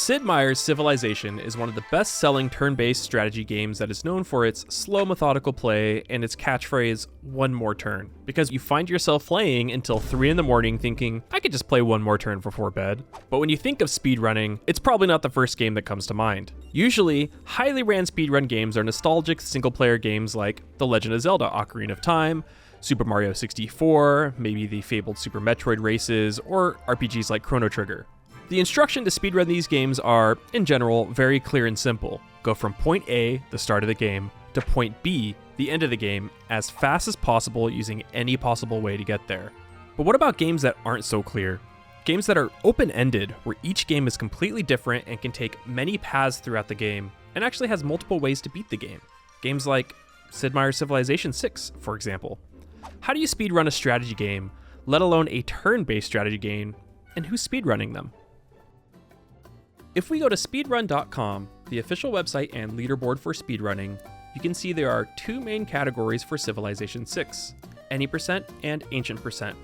Sid Meier's Civilization is one of the best-selling turn-based strategy games that is known for its slow, methodical play and its catchphrase, "one more turn," because you find yourself playing until 3 in the morning thinking, I could just play one more turn before bed. But when you think of speedrunning, it's probably not the first game that comes to mind. Usually, highly ran speedrun games are nostalgic single-player games like The Legend of Zelda: Ocarina of Time, Super Mario 64, maybe the fabled Super Metroid races, or RPGs like Chrono Trigger. The instruction to speedrun these games are, in general, very clear and simple. Go from point A, the start of the game, to point B, the end of the game, as fast as possible using any possible way to get there. But what about games that aren't so clear? Games that are open-ended, where each game is completely different and can take many paths throughout the game, and actually has multiple ways to beat the game. Games like Sid Meier's Civilization 6, for example. How do you speedrun a strategy game, let alone a turn-based strategy game, and who's speedrunning them? If we go to speedrun.com, the official website and leaderboard for speedrunning, you can see there are 2 main categories for Civilization 6, Any percent and Ancient percent.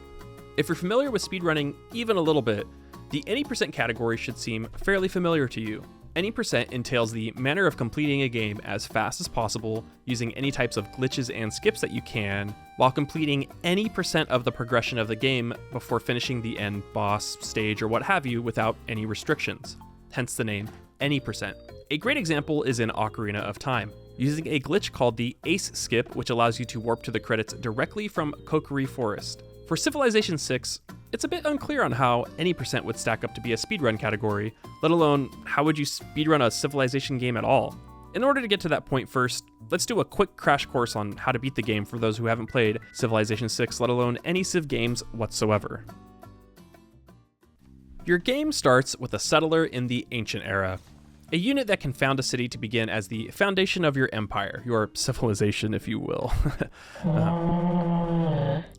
If you're familiar with speedrunning even a little bit, the Any percent category should seem fairly familiar to you. Any percent entails the manner of completing a game as fast as possible, using any types of glitches and skips that you can, while completing any percent of the progression of the game before finishing the end boss, stage, or what have you without any restrictions. Hence the name Any percent. A great example is in Ocarina of Time, using a glitch called the Ace Skip, which allows you to warp to the credits directly from Kokiri Forest. For Civilization 6, it's a bit unclear on how any percent would stack up to be a speedrun category, let alone how would you speedrun a Civilization game at all. In order to get to that point first, let's do a quick crash course on how to beat the game for those who haven't played Civilization 6, let alone any Civ games whatsoever. Your game starts with a settler in the Ancient Era, a unit that can found a city to begin as the foundation of your empire, your civilization, if you will.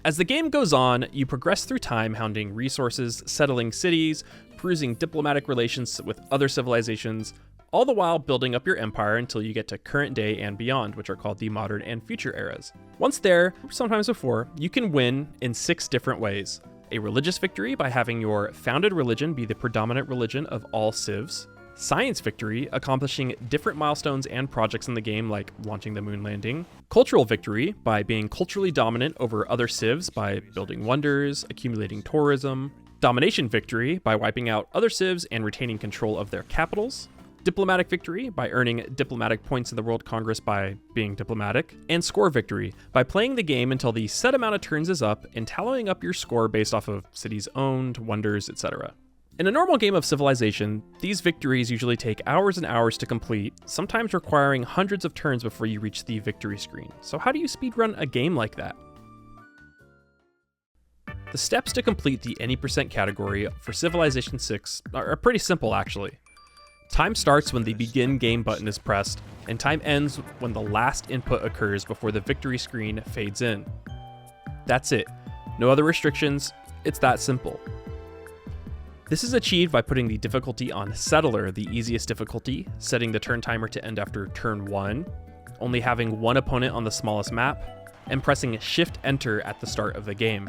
As the game goes on, you progress through time, hounding resources, settling cities, perusing diplomatic relations with other civilizations, all the while building up your empire until you get to current day and beyond, which are called the modern and future eras. Once there, or sometimes before, you can win in 6 different ways. A religious victory by having your founded religion be the predominant religion of all civs. Science victory, accomplishing different milestones and projects in the game like launching the moon landing. Cultural victory, by being culturally dominant over other civs by building wonders, accumulating tourism. Domination victory, by wiping out other civs and retaining control of their capitals. Diplomatic victory, by earning diplomatic points in the World Congress by being diplomatic. And score victory, by playing the game until the set amount of turns is up and tallying up your score based off of cities owned, wonders, etc. In a normal game of Civilization, these victories usually take hours and hours to complete, sometimes requiring hundreds of turns before you reach the victory screen. So how do you speedrun a game like that? The steps to complete the Any percent category for Civilization 6 are pretty simple actually. Time starts when the begin game button is pressed, and time ends when the last input occurs before the victory screen fades in. That's it. No other restrictions, it's that simple. This is achieved by putting the difficulty on Settler, the easiest difficulty, setting the turn timer to end after turn 1, only having one opponent on the smallest map, and pressing Shift-Enter at the start of the game.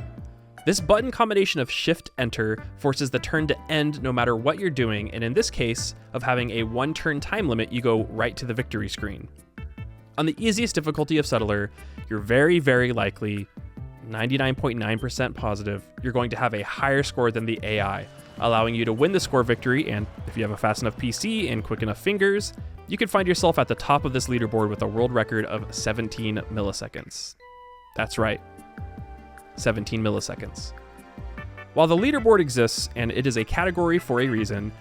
This button combination of Shift-Enter forces the turn to end no matter what you're doing, and in this case, of having a 1-turn time limit, you go right to the victory screen. On the easiest difficulty of Settler, you're very, very likely, 99.9% positive, you're going to have a higher score than the AI, allowing you to win the score victory, and if you have a fast enough PC and quick enough fingers, you could find yourself at the top of this leaderboard with a world record of 17 milliseconds. That's right, 17 milliseconds. While the leaderboard exists, and it is a category for a reason,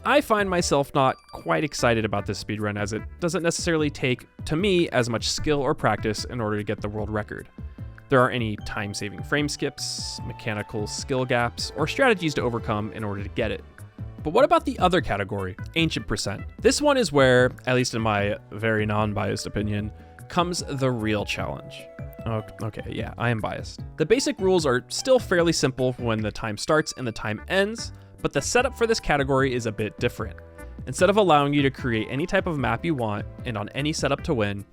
I find myself not quite excited about this speedrun as it doesn't necessarily take, to me, as much skill or practice in order to get the world record. There aren't any time-saving frame skips, mechanical skill gaps, or strategies to overcome in order to get it. But what about the other category, Ancient percent? This one is where, at least in my very non-biased opinion, comes the real challenge. Okay, yeah, I am biased. The basic rules are still fairly simple when the time starts and the time ends, but the setup for this category is a bit different. Instead of allowing you to create any type of map you want and on any setup to win,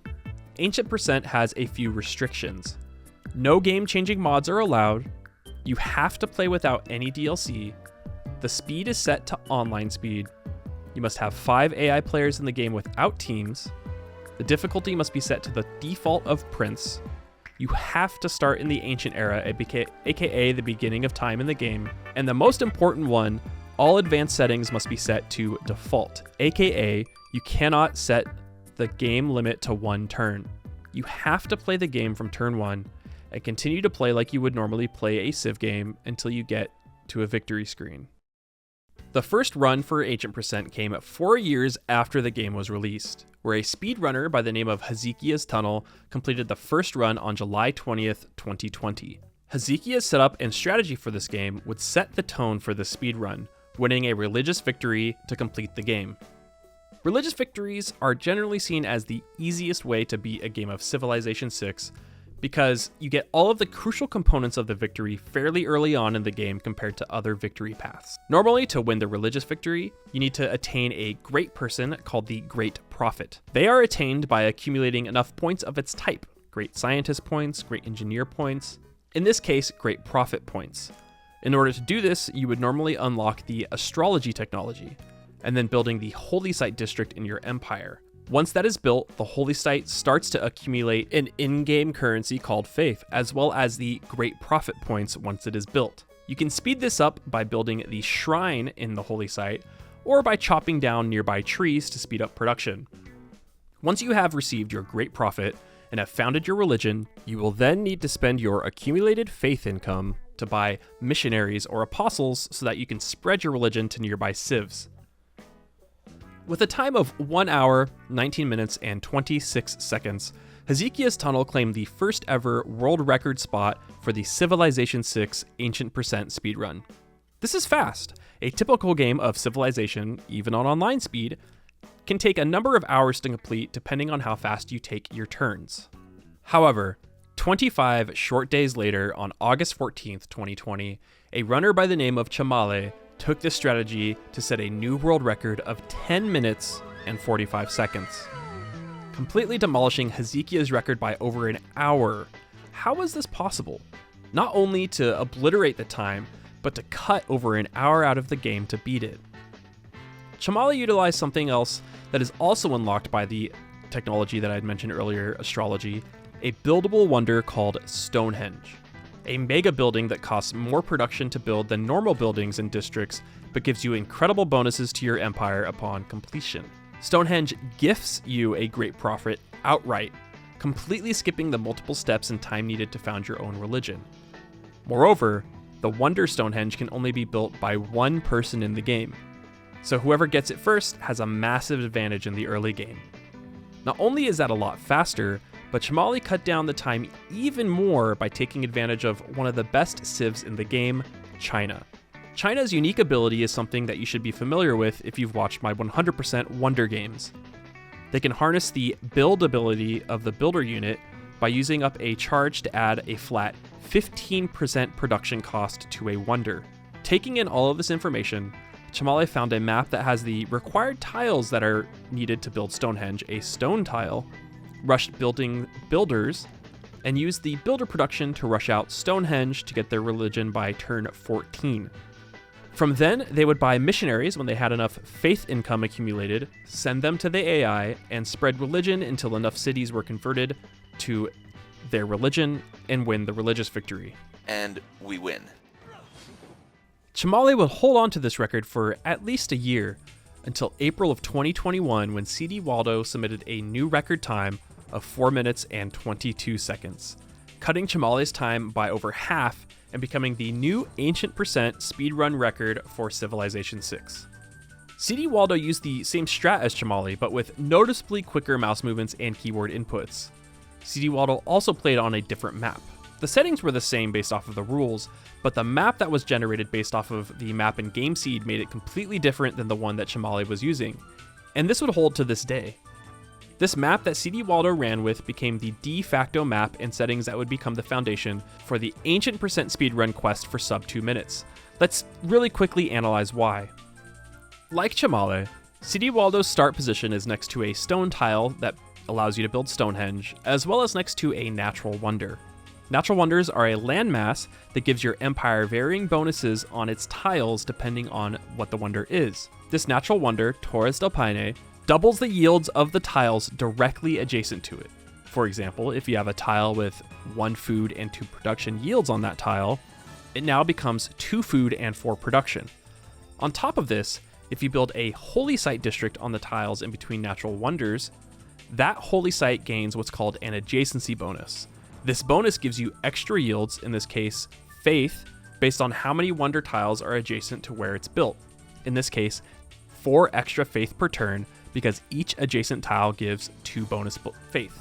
Ancient percent has a few restrictions. No game-changing mods are allowed, you have to play without any DLC, the speed is set to online speed, You must have 5 AI players in the game without teams. The difficulty must be set to the default of Prince. You have to start in the ancient era, aka the beginning of time in the game. And the most important one, all advanced settings must be set to default, aka you cannot set the game limit to 1 turn. You have to play the game from turn 1 and continue to play like you would normally play a Civ game until you get to a victory screen. The first run for Ancient Percent came 4 years after the game was released, where a speedrunner by the name of Hezekiah's Tunnel completed the first run on July 20th, 2020. Hezekiah's setup and strategy for this game would set the tone for the speedrun, winning a religious victory to complete the game. Religious victories are generally seen as the easiest way to beat a game of Civilization VI because you get all of the crucial components of the victory fairly early on in the game compared to other victory paths. Normally, to win the religious victory, you need to attain a great person called the Great Prophet. They are attained by accumulating enough points of its type: Great Scientist points, Great Engineer points, in this case, Great Prophet points. In order to do this, you would normally unlock the astrology technology, and then building the Holy Site district in your empire. Once that is built, the Holy Site starts to accumulate an in-game currency called Faith, as well as the Great Prophet points once it is built. You can speed this up by building the shrine in the Holy Site, or by chopping down nearby trees to speed up production. Once you have received your Great Prophet and have founded your religion, you will then need to spend your accumulated Faith income to buy missionaries or apostles so that you can spread your religion to nearby civs. With a time of 1 hour, 19 minutes, and 26 seconds, Hezekiah's Tunnel claimed the first ever world record spot for the Civilization VI Ancient Percent speedrun. This is fast. A typical game of Civilization, even on online speed, can take a number of hours to complete depending on how fast you take your turns. However, 25 short days later, on August 14th, 2020, a runner by the name of Chamale took this strategy to set a new world record of 10 minutes and 45 seconds, completely demolishing Hezekiah's record by over an hour. How is this possible? Not only to obliterate the time, but to cut over an hour out of the game to beat it. Chamale utilized something else that is also unlocked by the technology that I had mentioned earlier, astrology, a buildable wonder called Stonehenge. A mega building that costs more production to build than normal buildings and districts, but gives you incredible bonuses to your empire upon completion. Stonehenge gifts you a Great Prophet outright, completely skipping the multiple steps and time needed to found your own religion. Moreover, the Wonder Stonehenge can only be built by one person in the game, so whoever gets it first has a massive advantage in the early game. Not only is that a lot faster, but Chamale cut down the time even more by taking advantage of one of the best civs in the game, China. China's unique ability is something that you should be familiar with if you've watched my 100% Wonder games. They can harness the build ability of the builder unit by using up a charge to add a flat 15% production cost to a wonder. Taking in all of this information, Chamale found a map that has the required tiles that are needed to build Stonehenge, a stone tile, rushed building builders, and used the builder production to rush out Stonehenge to get their religion by turn 14. From then, they would buy missionaries when they had enough faith income accumulated, send them to the AI, and spread religion until enough cities were converted to their religion and win the religious victory. And we win. Chamale would hold on to this record for at least a year, until April of 2021 when CD Waldo submitted a new record time of 4 minutes and 22 seconds, cutting Chamale's time by over half and becoming the new Ancient Percent speedrun record for Civilization VI. CD Waldo used the same strat as Chamale, but with noticeably quicker mouse movements and keyboard inputs. CD Waldo also played on a different map. The settings were the same based off of the rules, but the map that was generated based off of the map in Game Seed made it completely different than the one that Chamale was using, and this would hold to this day. This map that CD Waldo ran with became the de facto map and settings that would become the foundation for the Ancient Percent speedrun quest for sub 2 minutes. Let's really quickly analyze why. Like Chamale, CD Waldo's start position is next to a stone tile that allows you to build Stonehenge, as well as next to a natural wonder. Natural wonders are a landmass that gives your empire varying bonuses on its tiles depending on what the wonder is. This natural wonder, Torres del Paine, doubles the yields of the tiles directly adjacent to it. For example, if you have a tile with 1 food and 2 production yields on that tile, it now becomes 2 food and 4 production. On top of this, if you build a holy site district on the tiles in between natural wonders, that holy site gains what's called an adjacency bonus. This bonus gives you extra yields, in this case, faith, based on how many wonder tiles are adjacent to where it's built. In this case, 4 extra faith per turn, because each adjacent tile gives 2 bonus faith.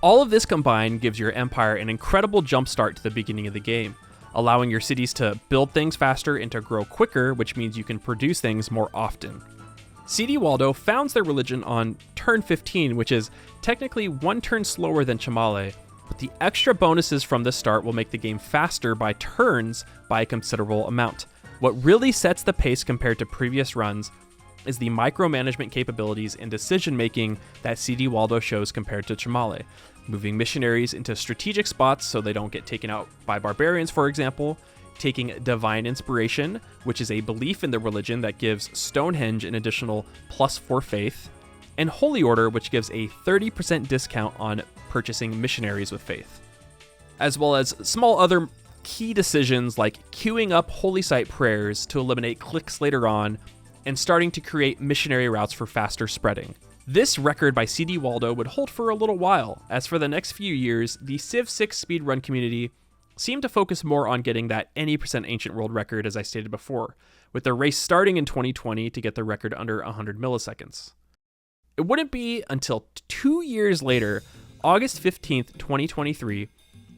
All of this combined gives your empire an incredible jump start to the beginning of the game, allowing your cities to build things faster and to grow quicker, which means you can produce things more often. CD Waldo founds their religion on turn 15, which is technically 1 turn slower than Chamale, but the extra bonuses from the start will make the game faster by turns by a considerable amount. What really sets the pace compared to previous runs is the micromanagement capabilities and decision-making that CD Waldo shows compared to Chamale. Moving missionaries into strategic spots so they don't get taken out by barbarians, for example, taking divine inspiration, which is a belief in the religion that gives Stonehenge an additional +4 faith, and Holy Order, which gives a 30% discount on purchasing missionaries with faith, as well as small other key decisions like queuing up holy site prayers to eliminate clicks later on, and starting to create missionary routes for faster spreading. This record by CD Waldo would hold for a little while, as for the next few years, the Civ 6 speedrun community seemed to focus more on getting that any % ancient world record, as I stated before, with the race starting in 2020 to get the record under 100 milliseconds. It wouldn't be until 2 years later, August 15th, 2023,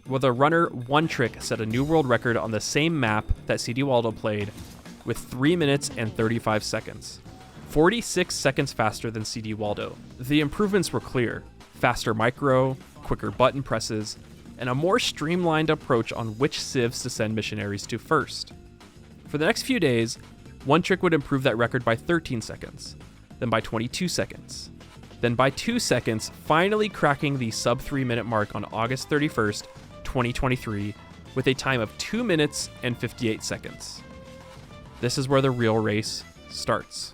where the runner One Trick set a new world record on the same map that CD Waldo played with 3 minutes and 35 seconds. 46 seconds faster than CD Waldo. The improvements were clear: faster micro, quicker button presses, and a more streamlined approach on which civs to send missionaries to first. For the next few days, One Trick would improve that record by 13 seconds, then by 22 seconds, then by 2 seconds, finally cracking the sub 3 minute mark on August 31st, 2023, with a time of 2 minutes and 58 seconds. This is where the real race starts.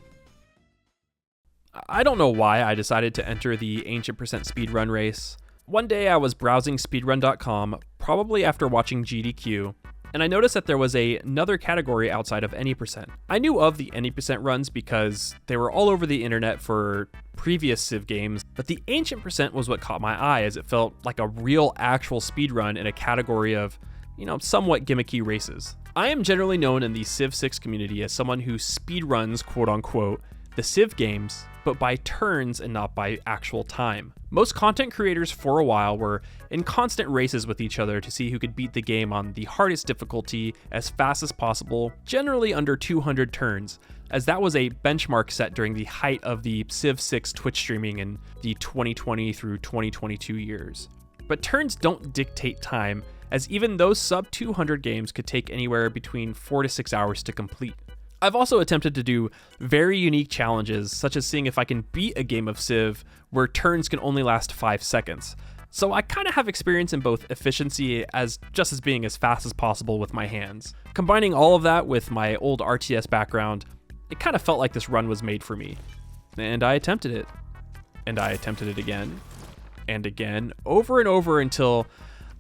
I don't know why I decided to enter the Ancient Percent speedrun race. One day I was browsing speedrun.com, probably after watching GDQ, and I noticed that there was another category outside of any percent. I knew of the any percent runs because they were all over the internet for previous Civ games, but the Ancient Percent was what caught my eye, as it felt like a real actual speedrun in a category of, somewhat gimmicky races. I am generally known in the Civ 6 community as someone who speedruns, quote unquote, the Civ games, but by turns and not by actual time. Most content creators for a while were in constant races with each other to see who could beat the game on the hardest difficulty as fast as possible, generally under 200 turns, as that was a benchmark set during the height of the Civ 6 Twitch streaming in the 2020 through 2022 years. But turns don't dictate time, as even those sub 200 games could take anywhere between 4 to 6 hours to complete. I've also attempted to do very unique challenges, such as seeing if I can beat a game of Civ where turns can only last 5 seconds. So I kind of have experience in both efficiency as just as being as fast as possible with my hands. Combining all of that with my old RTS background, it kind of felt like this run was made for me. And I attempted it. And I attempted it again. And again, over and over, until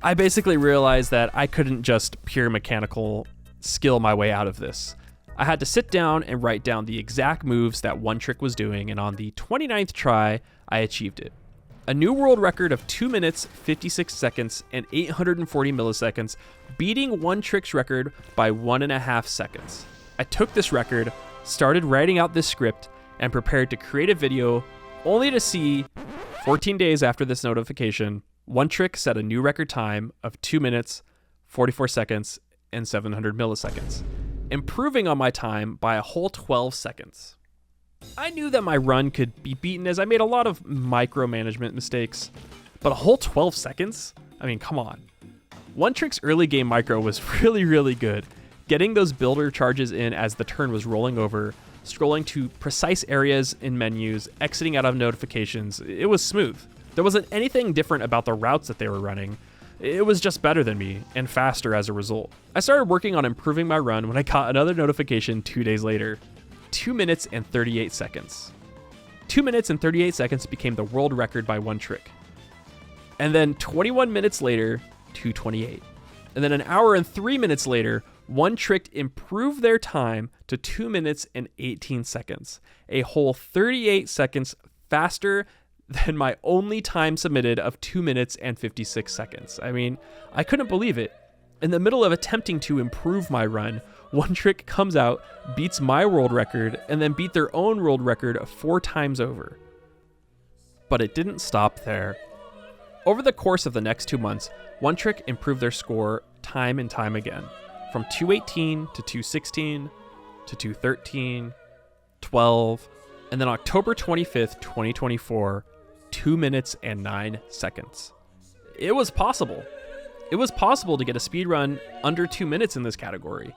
I basically realized that I couldn't just pure mechanical skill my way out of this. I had to sit down and write down the exact moves that One Trick was doing, and on the 29th try, I achieved it. A new world record of 2 minutes, 56 seconds, and 840 milliseconds, beating One Trick's record by 1.5 seconds. I took this record, started writing out this script, and prepared to create a video, only to see, 14 days after this notification, One Trick set a new record time of 2 minutes, 44 seconds, and 700 milliseconds. Improving on my time by a whole 12 seconds. I knew that my run could be beaten as I made a lot of micromanagement mistakes, but a whole 12 seconds? I mean, come on. One Trick's early game micro was really good. Getting those builder charges in as the turn was rolling over, scrolling to precise areas in menus, exiting out of notifications, it was smooth. There wasn't anything different about the routes that they were running. It was just better than me, and faster as a result. I started working on improving my run when I got another notification 2 days later. 2 minutes and 38 seconds. 2 minutes and 38 seconds became the world record by One Trick. And then 21 minutes later, 2:28. And then an hour and 3 minutes later, One Trick improved their time to 2 minutes and 18 seconds, a whole 38 seconds faster than my only time submitted of 2 minutes and 56 seconds. I mean, I couldn't believe it. In the middle of attempting to improve my run, One Trick comes out, beats my world record, and then beat their own world record 4 times over. But it didn't stop there. Over the course of the next 2 months, One Trick improved their score time and time again, from 218 to 216 to 213, 12, and then October 25th, 2024, 2 minutes and 9 seconds. It was possible. It was possible to get a speedrun under 2 minutes in this category.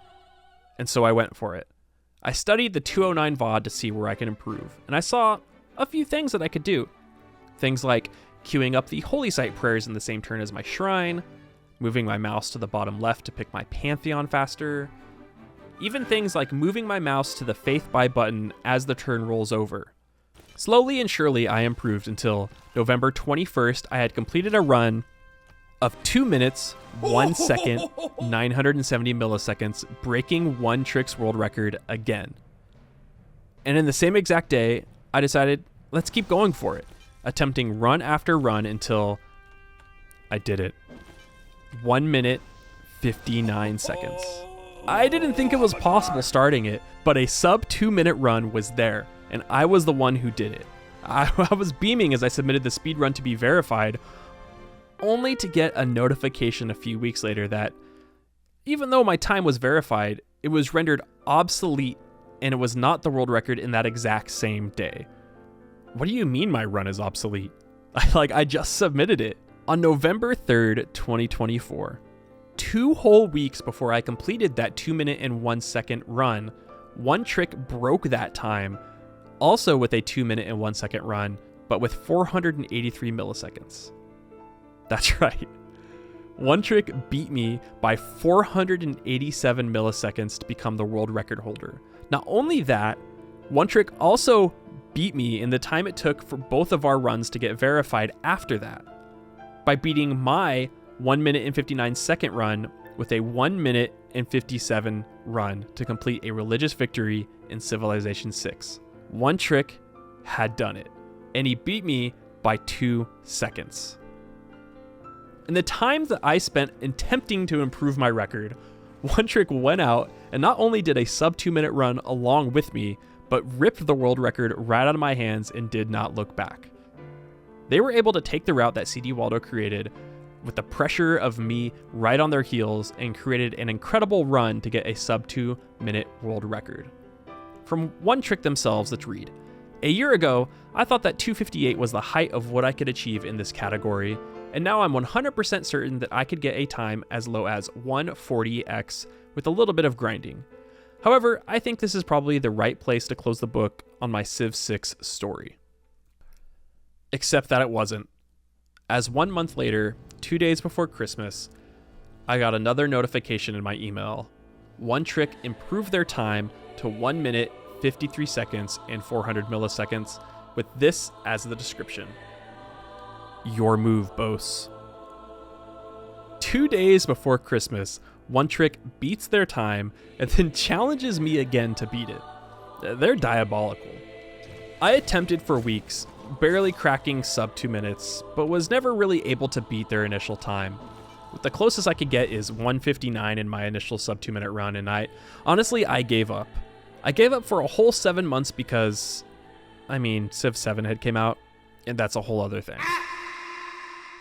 And so I went for it. I studied the 209 VOD to see where I could improve, and I saw a few things that I could do. Things like queuing up the holy site prayers in the same turn as my shrine, moving my mouse to the bottom left to pick my pantheon faster, even things like moving my mouse to the faith buy button as the turn rolls over. Slowly and surely I improved until November 21st I had completed a run of 2 minutes, 1 second, 970 milliseconds, breaking One Trick's world record again. And in the same exact day, I decided, let's keep going for it, attempting run after run until I did it. 1 minute, 59 seconds. I didn't think it was possible starting it, but a sub 2 minute run was there, and I was the one who did it. I was beaming as I submitted the speedrun to be verified, only to get a notification a few weeks later that even though my time was verified, it was rendered obsolete and it was not the world record in that exact same day. What do you mean my run is obsolete? I just submitted it. On November 3rd, 2024, 2 whole weeks before I completed that 2 minute and 1 second run, One Trick broke that time, also with a 2 minute and 1 second run, but with 483 milliseconds. That's right. One Trick beat me by 487 milliseconds to become the world record holder. Not only that, One Trick also beat me in the time it took for both of our runs to get verified after that, by beating my 1 minute and 59 second run with a 1 minute and 57 run to complete a religious victory in Civilization 6. One Trick had done it, and he beat me by 2 seconds. In the time that I spent attempting to improve my record, One Trick went out and not only did a sub 2 minute run along with me, but ripped the world record right out of my hands and did not look back. They were able to take the route that CD Waldo created with the pressure of me right on their heels and created an incredible run to get a sub 2 minute world record. From One Trick themselves, let's read. A year ago, I thought that 258 was the height of what I could achieve in this category, and now I'm 100% certain that I could get a time as low as 140x with a little bit of grinding. However, I think this is probably the right place to close the book on my Civ 6 story. Except that it wasn't. As 1 month later, 2 days before Christmas, I got another notification in my email. One Trick improved their time to 1 minute, 53 seconds, and 400 milliseconds, with this as the description. Your move, boss. 2 days before Christmas, One Trick beats their time and then challenges me again to beat it. They're diabolical. I attempted for weeks, barely cracking sub 2 minutes, but was never really able to beat their initial time. The closest I could get is 159 in my initial sub 2 minute run, and I gave up. I gave up for a whole 7 months because, Civ 7 had came out, and that's a whole other thing.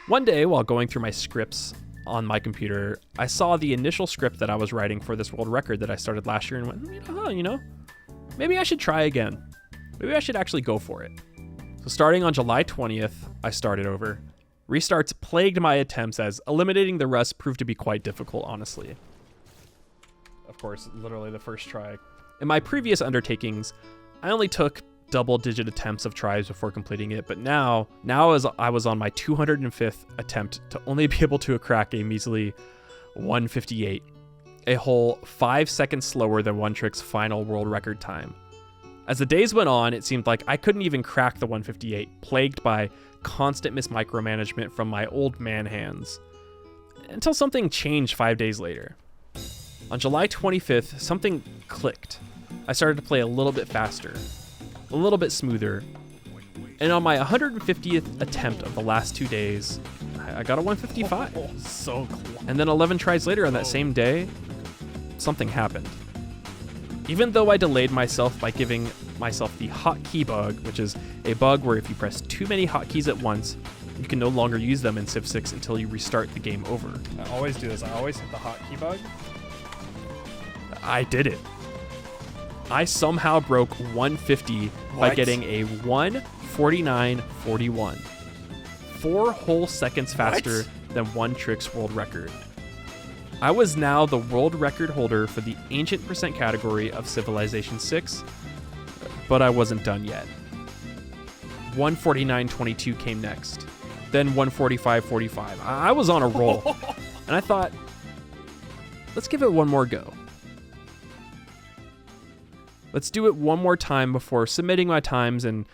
One day, while going through my scripts on my computer, I saw the initial script that I was writing for this world record that I started last year and went, maybe I should try again. Maybe I should actually go for it. So starting on July 20th, I started over. Restarts plagued my attempts as eliminating the rust proved to be quite difficult, honestly. Of course, literally the first try. In my previous undertakings, I only took double-digit attempts of tries before completing it, but now as I was on my 205th attempt to only be able to crack a measly 158, a whole 5 seconds slower than One Trick's final world record time. As the days went on, it seemed like I couldn't even crack the 158, plagued by constant micromanagement from my old man hands. Until something changed 5 days later. On July 25th, something clicked. I started to play a little bit faster, a little bit smoother, and on my 150th attempt of the last 2 days, I got a 155. Oh, so close. And then 11 tries later on that same day, something happened. Even though I delayed myself by giving myself the hotkey bug, which is a bug where if you press too many hotkeys at once, you can no longer use them in Civ 6 until you restart the game over. I always do this. I always hit the hotkey bug. I did it. I somehow broke 150 by getting a 1:49.41. 4 whole seconds faster than One Trick's world record. I was now the world record holder for the ancient percent category of Civilization 6, but I wasn't done yet. 1:49.22 came next, then 1:45.45. I was on a roll, and I thought, let's give it one more go. Let's do it one more time before submitting my times and,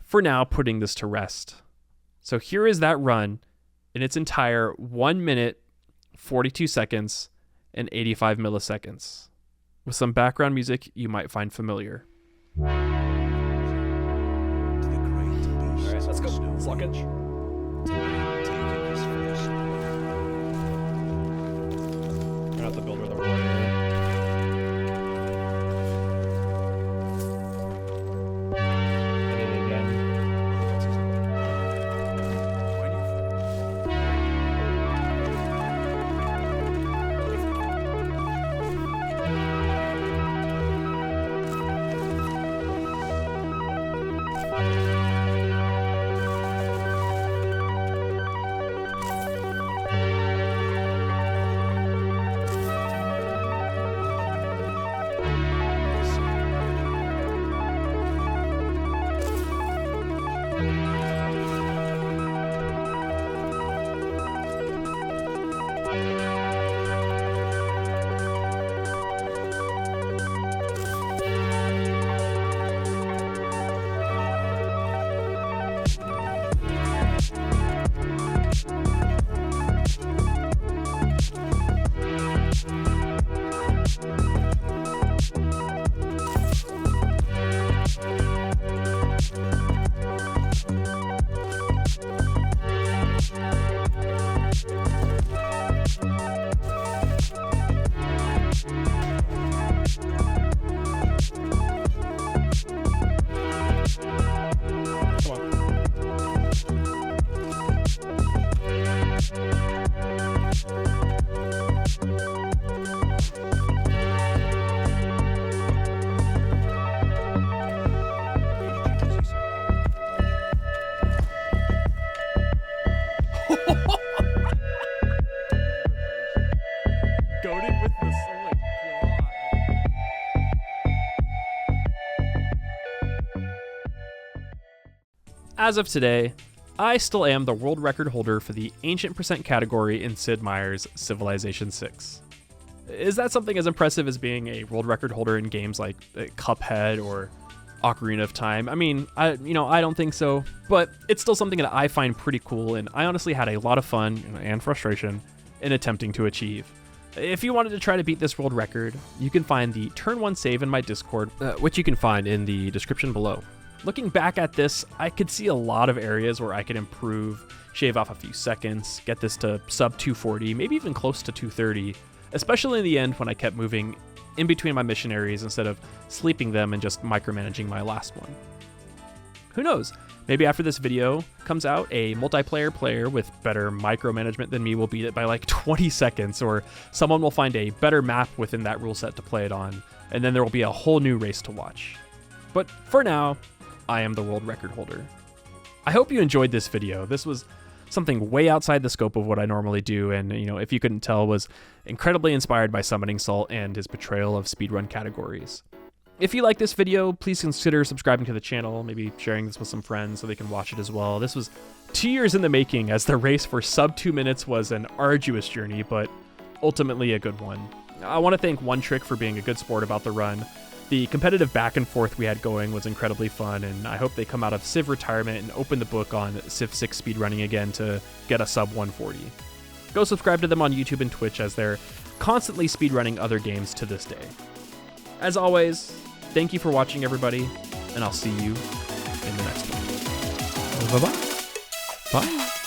for now, putting this to rest. So here is that run in its entire 1 minute, 42 seconds, and 85 milliseconds, with some background music you might find familiar. All right, let's go. Lock it. You're not the builder of the warrior. Hit it again. Goated with this. Oh my god. As of today, I still am the world record holder for the ancient percent category in Sid Meier's Civilization 6. Is that something as impressive as being a world record holder in games like Cuphead or Ocarina of Time? I mean, I don't think so, but it's still something that I find pretty cool, and I honestly had a lot of fun and frustration in attempting to achieve. If you wanted to try to beat this world record, you can find the Turn 1 save in my Discord, which you can find in the description below. Looking back at this, I could see a lot of areas where I could improve, shave off a few seconds, get this to sub 240, maybe even close to 230, especially in the end when I kept moving in between my missionaries instead of sleeping them and just micromanaging my last one. Who knows? Maybe after this video comes out, a multiplayer player with better micromanagement than me will beat it by like 20 seconds, or someone will find a better map within that rule set to play it on, and then there will be a whole new race to watch. But for now, I am the world record holder. I hope you enjoyed this video. This was something way outside the scope of what I normally do, and if you couldn't tell, was incredibly inspired by Summoning Salt and his portrayal of speedrun categories. If you like this video, please consider subscribing to the channel, maybe sharing this with some friends so they can watch it as well. This was 2 years in the making, as the race for sub 2 minutes was an arduous journey, but ultimately a good one. I want to thank One Trick for being a good sport about the run, The competitive back and forth we had going was incredibly fun, and I hope they come out of Civ retirement and open the book on Civ 6 speedrunning again to get a sub 140. Go subscribe to them on YouTube and Twitch, as they're constantly speedrunning other games to this day. As always, thank you for watching, everybody, and I'll see you in the next one. Bye-bye. Bye.